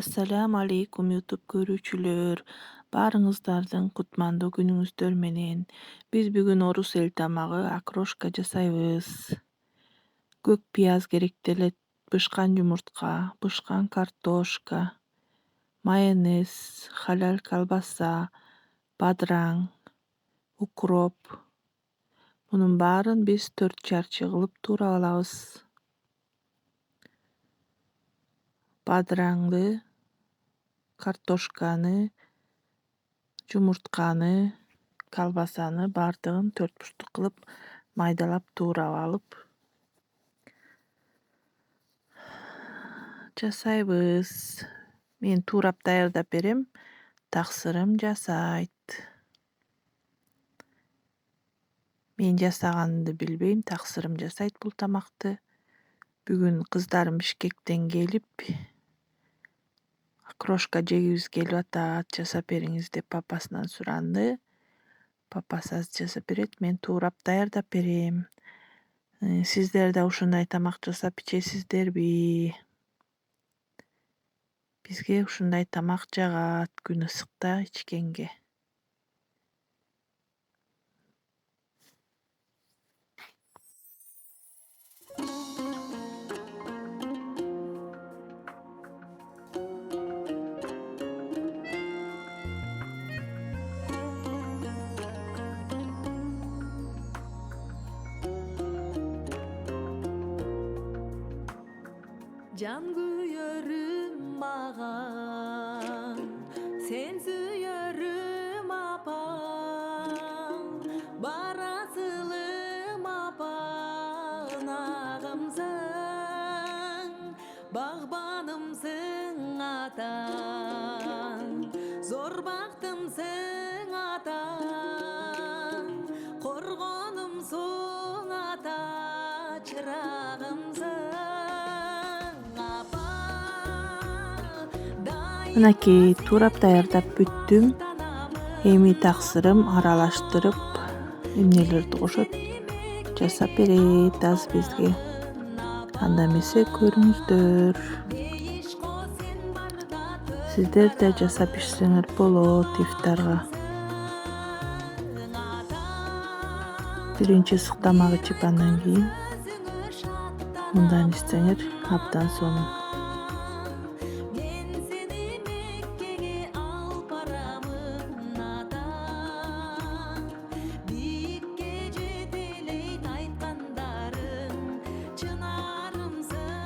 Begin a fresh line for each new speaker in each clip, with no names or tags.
Assalamu alaikum YouTube көрүүчүлөр. Баарыңыздардын кутмандуу күнүңүздөр менен. Биз бүгүн орус эл тамагы окрошка жасайбыз. Көк пияз керектелет, бышкан жумуртка, бышкан картошка, майонез, халал колбаса, бадыраң, укроп. Мунун баарын биз 4 чарчы кылып туурап алабыз. Бадыраңды, картошканы, жумуртканы, колбасаны баардыгын 4 бурчтук кылып майдалап туурап алып жасайбыз. Мен туурап даярдап берем, таксырым жасайт. Мен жасаганды билбейм, таксырым жасайт бул тамакты. Бүгүн кыздарым Бишкектен келип, окрошка жегибиз келип атат, жасап бериңиз деп папасынан суранды. Папасы азыр жасап берет, мен туурап даярдап берем. Сиздер да ушундай тамак жасап ичесиздерби? Бизге ушундай тамак жагат күн ысыкта ичкенге.
Can kuyarım bağan, sen suyarım apan, barasılım apan ağımsın, bağbanımsın atan, zor baktımsın atan, korgonumsun ata, çırağımsın.
Мынакей туурап даярдап бүттүм. Эми таксырым аралаштырып эмнелерди кошот, жасап берет азыр бизге. Анда эмесе көрүңүздөр. Сиздер да жасап ичсеңер болот ифтарга. Биринчи ысык тамак ичип андан кийин мындан ичсеңер абдан сонун.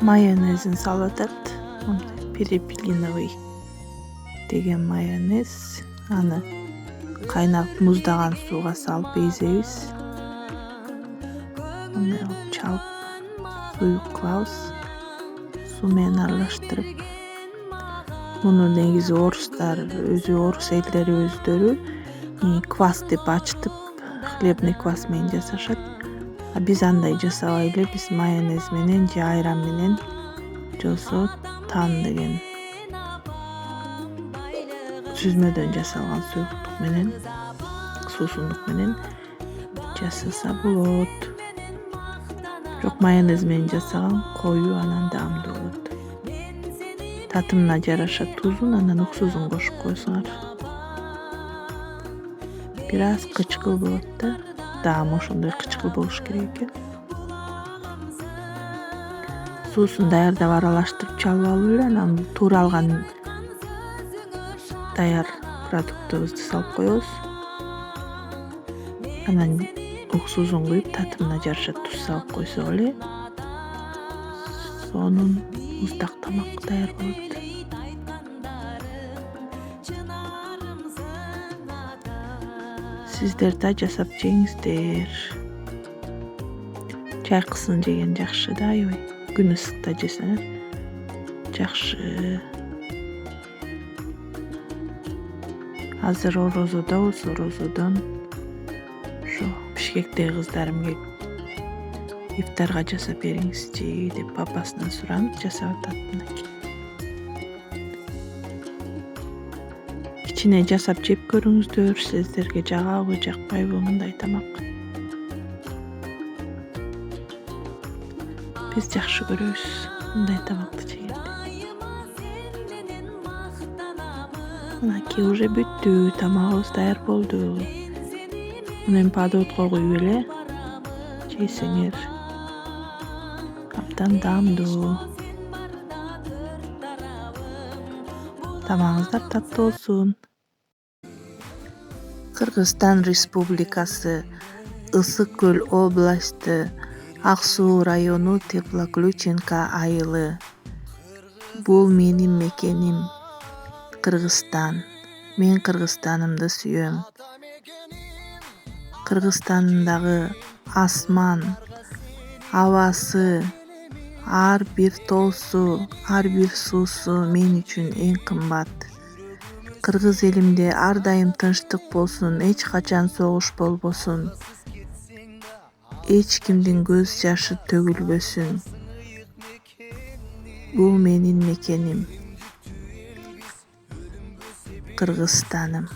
Майонезин салып атат. Перепелиновый деген майонез. Аны кайнап муздаган сууга салып эзебиз. Мындай кылып чалып суюк кылабыз. Суу менен аралаштырып. Муну негизи орустар, орус элдери өздөрү квас деп ачтып, хлебный квас менен жасашат. А биз андай жасабай эле, биз майонез менен же айран менен, же болбосо тан деген сүзмөдөн жасалган суюктук менен, суусундук менен жасаса болот. Бирок майонез менен жасаган коюу анан даамдуу болот. Татымына жараша тузун, анан уксузун кошуп койсоңор. Бир аз кычкыл болот да. Даамы ошондой кычкыл болуш керек экен. Суусун даярдап аралаштырып чалып алып эле анан тууралган даяр продуктубузду салып коебуз. Анан уксузун куюп, татымына жараша туз салып койсок эле сонун муздак тамак даяр болот. Сиздер да жасап жеңиздер. Чайкысын жеген жакшы да, аябай. Күн ысыкта жесеңер жакшы. Азыр орозодобуз, орозодон ошо Бишкектеги кыздарым келип ифтарга жасап бериңизчи деп папасынан суранып жасап атат мынакей. Кичине жасап жеп көрүңүздөр, сиздерге жагабы, жакпайбы мындай тамак. Биз жакшы көрөбүз мындай тамакты жегенди. Мынакей уже бүттү, тамагыбыз даяр болду. Муну эми подводко куюп эле жесеңер абдан даамдуу. Тамагыңыздар таттуу болсун. Кыргызстан Республикасы Ысык көл областы Ак Суу району Теплоключенко айылы. Бул менин мекеним Кыргызстан. Мен Кыргызстанымды сүйөм. Кыргызстандагы асман, абасы, ар бир тоосу, ар бир суусу мен үчүн эң кымбат. Кыргыз элимде ар дайым тынчтык болсун, эч качан согуш болбосун. Эч кимдин көз жашы төгүлбөсүн. Бул менин мекеним Кыргызстаным.